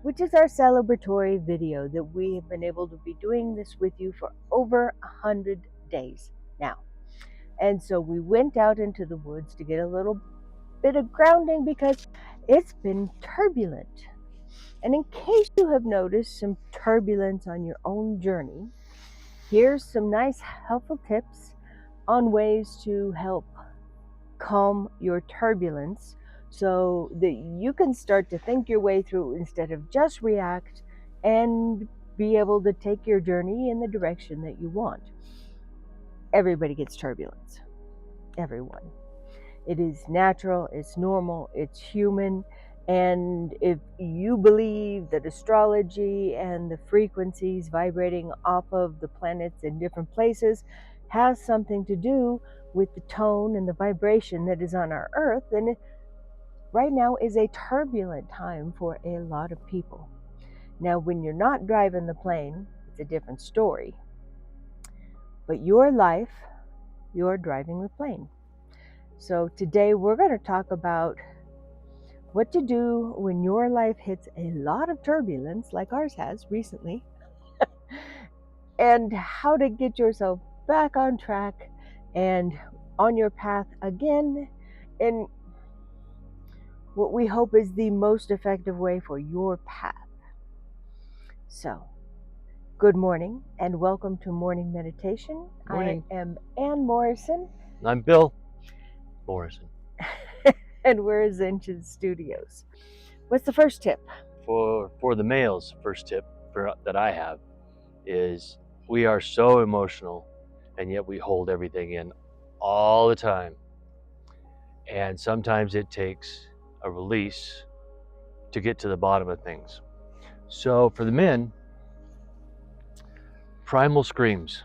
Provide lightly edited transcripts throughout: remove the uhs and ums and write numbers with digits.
which is our celebratory video that we have been able to be doing this with you for over 100 days now. And so we went out into the woods to get a little bit of grounding because it's been turbulent. And in case you have noticed some turbulence on your own journey, here's some nice helpful tips on ways to help calm your turbulence so that you can start to think your way through instead of just react and be able to take your journey in the direction that you want. Everybody gets turbulence. Everyone. It is natural, it's normal, it's human. And if you believe that astrology and the frequencies vibrating off of the planets in different places has something to do with the tone and the vibration that is on our earth, then right now is a turbulent time for a lot of people. Now, when you're not driving the plane, it's a different story. But your life, you're driving the plane. So today we're going to talk about what to do when your life hits a lot of turbulence, like ours has recently, and how to get yourself back on track and on your path again in what we hope is the most effective way for your path. So, good morning and welcome to Morning Meditation. Morning. I am Ann Morrison. I'm Bill Morrison. And we're at Zenchen Studios. What's the first tip? For the males, first tip that I have is we are so emotional and yet we hold everything in all the time. And sometimes it takes a release to get to the bottom of things. So for the men, primal screams,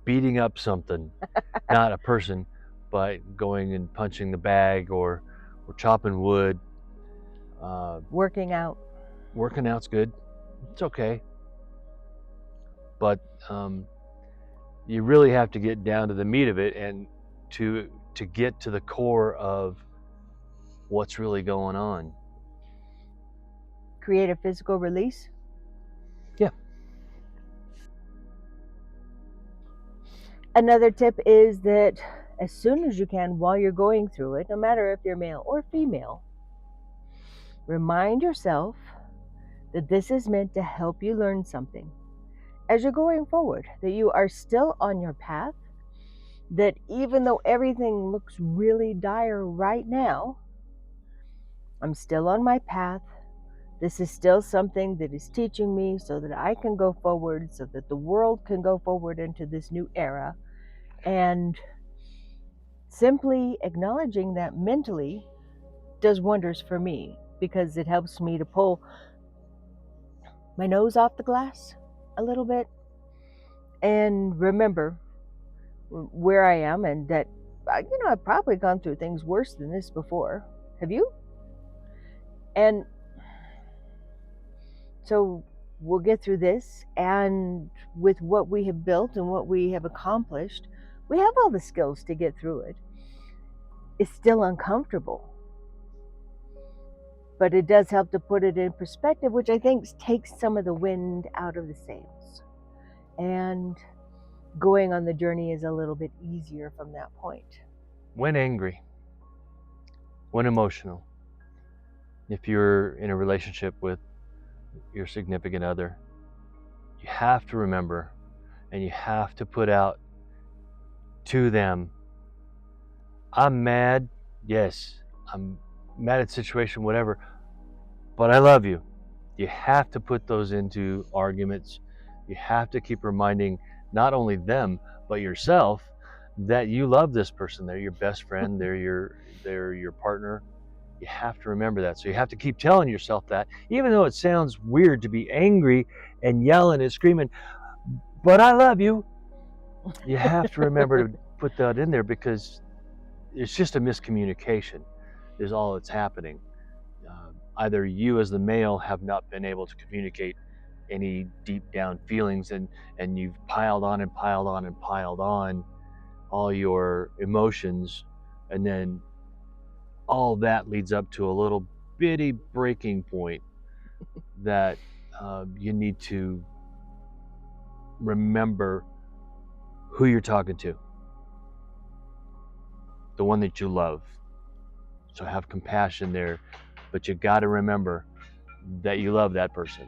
beating up something, not a person, but going and punching the bag or chopping wood. Working out. Working out's good. It's okay. But you really have to get down to the meat of it and to get to the core of what's really going on. Create a physical release? Yeah. Another tip is that as soon as you can, while you're going through it, no matter if you're male or female, remind yourself that this is meant to help you learn something as you're going forward, that you are still on your path, that even though everything looks really dire right now, I'm still on my path. This is still something that is teaching me so that I can go forward, so that the world can go forward into this new era. And simply acknowledging that mentally does wonders for me because it helps me to pull my nose off the glass a little bit and remember where I am and that, I've probably gone through things worse than this before. Have you? And so we'll get through this, and with what we have built and what we have accomplished, we have all the skills to get through it. It's still uncomfortable, but it does help to put it in perspective, which I think takes some of the wind out of the sails. And going on the journey is a little bit easier from that point. When angry, when emotional, if you're in a relationship with your significant other, you have to remember and you have to put out to them, I'm mad, yes, I'm mad at the situation, whatever, but I love you. You have to put those into arguments. You have to keep reminding not only them, but yourself that you love this person. They're your best friend, they're your partner. You have to remember that. So you have to keep telling yourself that, even though it sounds weird to be angry and yelling and screaming, but I love you. You have to remember to put that in there because it's just a miscommunication is all that's happening. Either you as the male have not been able to communicate any deep down feelings and you've piled on and piled on and piled on all your emotions, and then all that leads up to a little bitty breaking point that you need to remember who you're talking to, the one that you love. So have compassion there, but you got to remember that you love that person.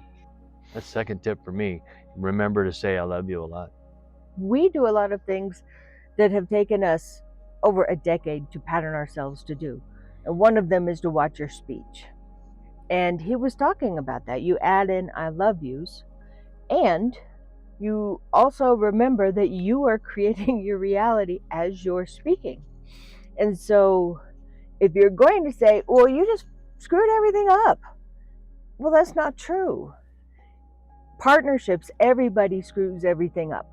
That's second tip for me. Remember to say I love you a lot. We do a lot of things that have taken us over a decade to pattern ourselves to do. And one of them is to watch your speech. And he was talking about that. You add in I love yous, and you also remember that you are creating your reality as you're speaking. And so if you're going to say, well, you just screwed everything up, well, that's not true. Partnerships, everybody screws everything up.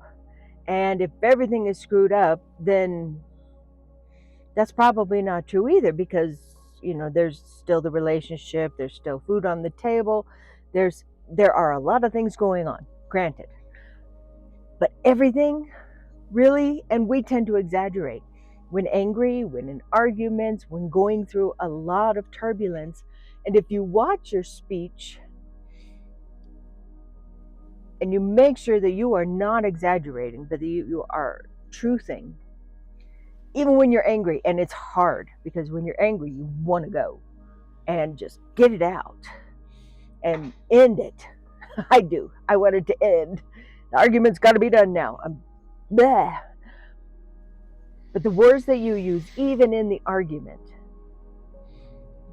And if everything is screwed up, then that's probably not true either, because there's still the relationship, there's still food on the table, there are a lot of things going on, granted, but everything really, and we tend to exaggerate when angry, when in arguments, when going through a lot of turbulence. And if you watch your speech and you make sure that you are not exaggerating, but that you are truthing, even when you're angry. And it's hard, because when you're angry you want to go and just get it out and end it. I do. I want it to end. The argument's got to be done now. Bleh. But the words that you use, even in the argument,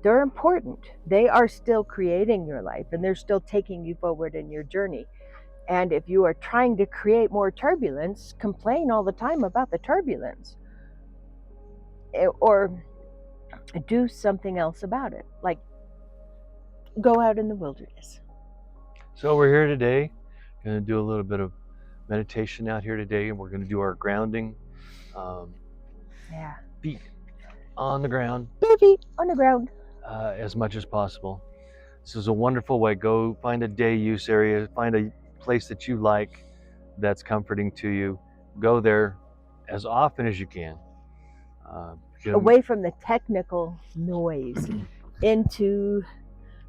they're important. They are still creating your life, and they're still taking you forward in your journey. And if you are trying to create more turbulence, complain all the time about the turbulence, or do something else about it, like go out in the wilderness. So we're here today, going to do a little bit of meditation out here today, and we're going to do our grounding. Yeah. Feet on the ground. Bare feet on the ground. As much as possible. This is a wonderful way. Go find a day use area, find a place that you like that's comforting to you. Go there as often as you can. Away from the technical noise into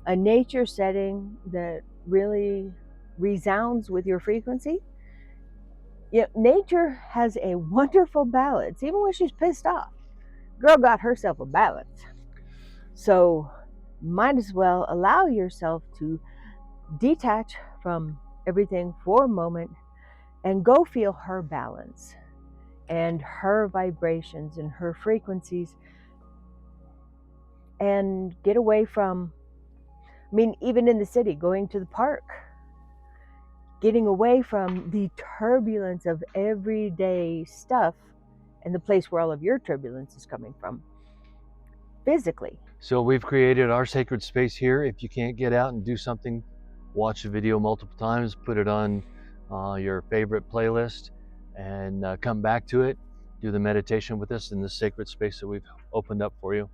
a nature setting that really resounds with your frequency. Nature has a wonderful balance, even when she's pissed off. Girl got herself a balance. So might as well allow yourself to detach from everything for a moment and go feel her balance and her vibrations and her frequencies, and get away from, even in the city, going to the park, getting away from the turbulence of everyday stuff and the place where all of your turbulence is coming from physically. So we've created our sacred space here. If you can't get out and do something, watch the video multiple times, put it on your favorite playlist, and come back to it. Do the meditation with us in this sacred space that we've opened up for you.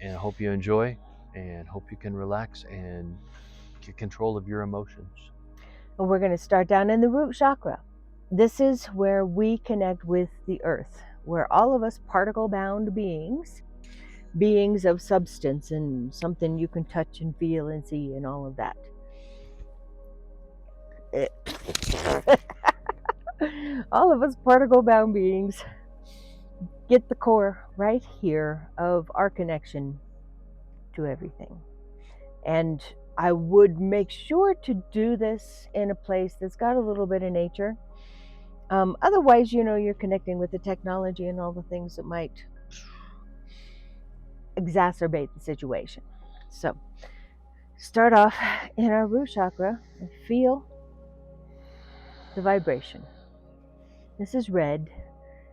And I hope you enjoy, and hope you can relax and get control of your emotions. And we're going to start down in the root chakra. This is where we connect with the earth, where all of us particle-bound beings of substance and something you can touch and feel and see and all of that. All of us particle-bound beings get the core right here of our connection to everything. And I would make sure to do this in a place that's got a little bit of nature. Otherwise, you're connecting with the technology and all the things that might exacerbate the situation. So start off in our root chakra and feel the vibration. This is red,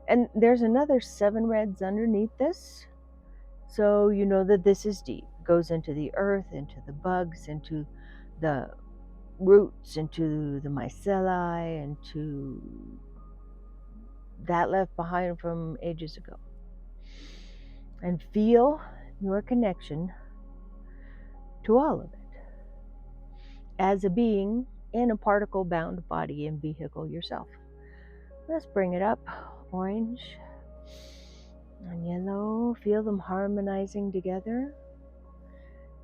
and there's another 7 reds underneath this, so you know that this is deep. It goes into the earth, into the bugs, into the roots, into the myceli, into that left behind from ages ago. And feel your connection to all of it as a being in a particle-bound body and vehicle yourself. Let's bring it up. Orange and yellow. Feel them harmonizing together.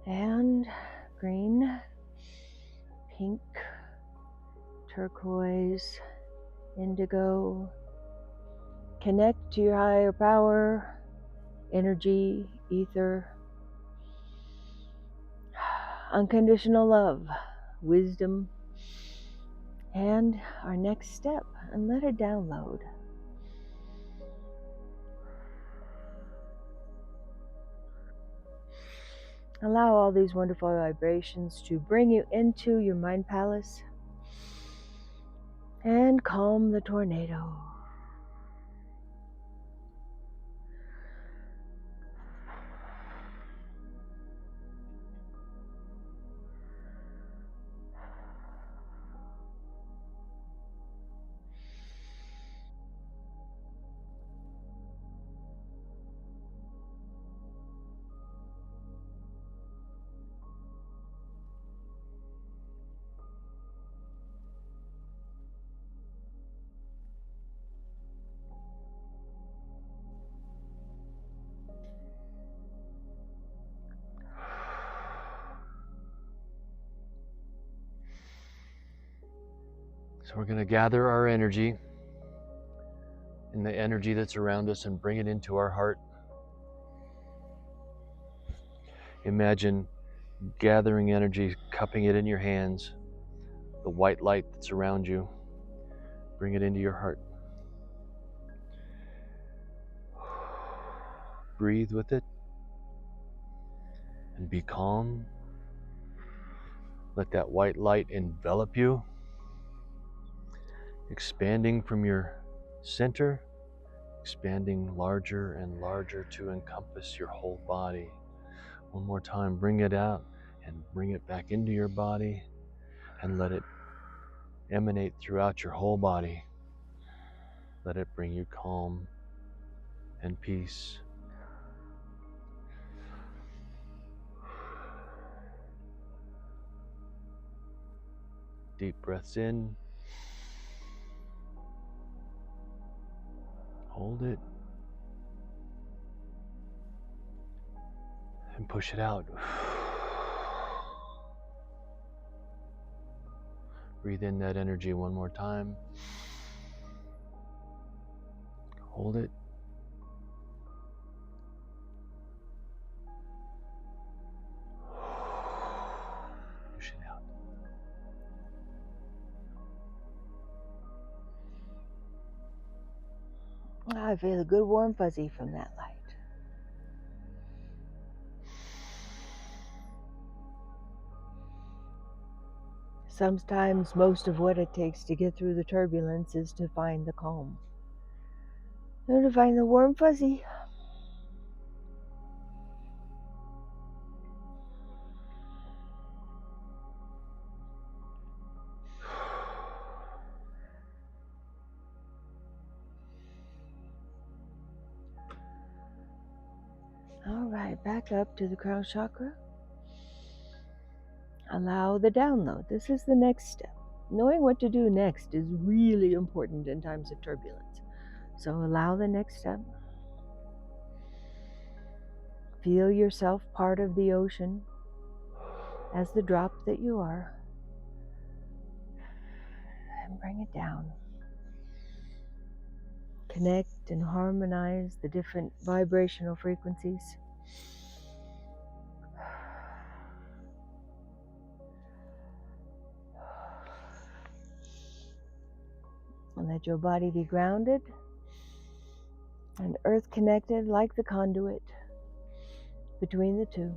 and green, pink, turquoise, indigo. Connect to your higher power, energy, ether, unconditional love, wisdom, and our next step, and let it download. Allow all these wonderful vibrations to bring you into your mind palace and calm the tornado. So we're going to gather our energy and the energy that's around us and bring it into our heart. Imagine gathering energy, cupping it in your hands, the white light that's around you. Bring it into your heart. Breathe with it and be calm. Let that white light envelop you, expanding from your center, expanding larger and larger to encompass your whole body. One more time, bring it out and bring it back into your body and let it emanate throughout your whole body. Let it bring you calm and peace. Deep breaths in. Hold it. And push it out. Breathe in that energy one more time. Hold it. Push it out. I feel a good warm fuzzy from that light. Sometimes most of what it takes to get through the turbulence is to find the calm. Or to find the warm fuzzy. All right, back up to the crown chakra. Allow the download. This is the next step. Knowing what to do next is really important in times of turbulence. So allow the next step. Feel yourself part of the ocean as the drop that you are. And bring it down. Connect and harmonize the different vibrational frequencies. And let your body be grounded and earth connected like the conduit between the two.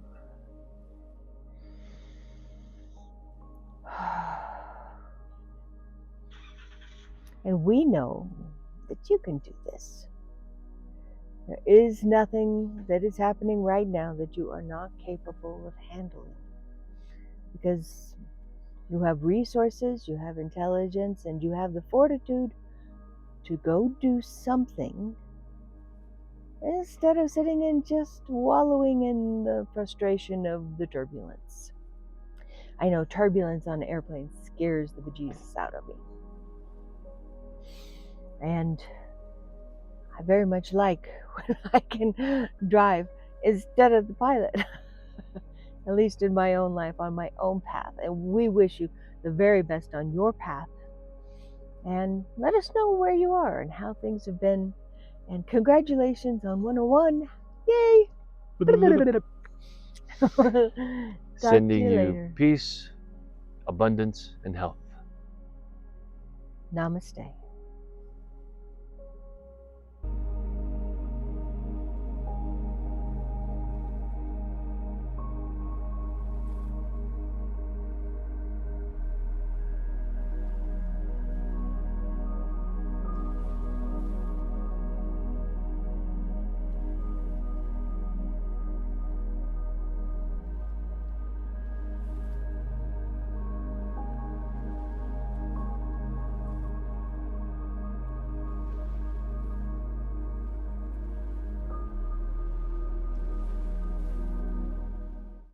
And we know that you can do this. There is nothing that is happening right now that you are not capable of handling. Because you have resources, you have intelligence, and you have the fortitude to go do something instead of sitting and just wallowing in the frustration of the turbulence. I know turbulence on airplanes scares the bejesus out of me. And I very much like when I can drive instead of the pilot. at least in my own life, on my own path. And we wish you the very best on your path. And let us know where you are and how things have been. And congratulations on 101. Yay! Talk to Sending you you later. peace, abundance, and health. Namaste.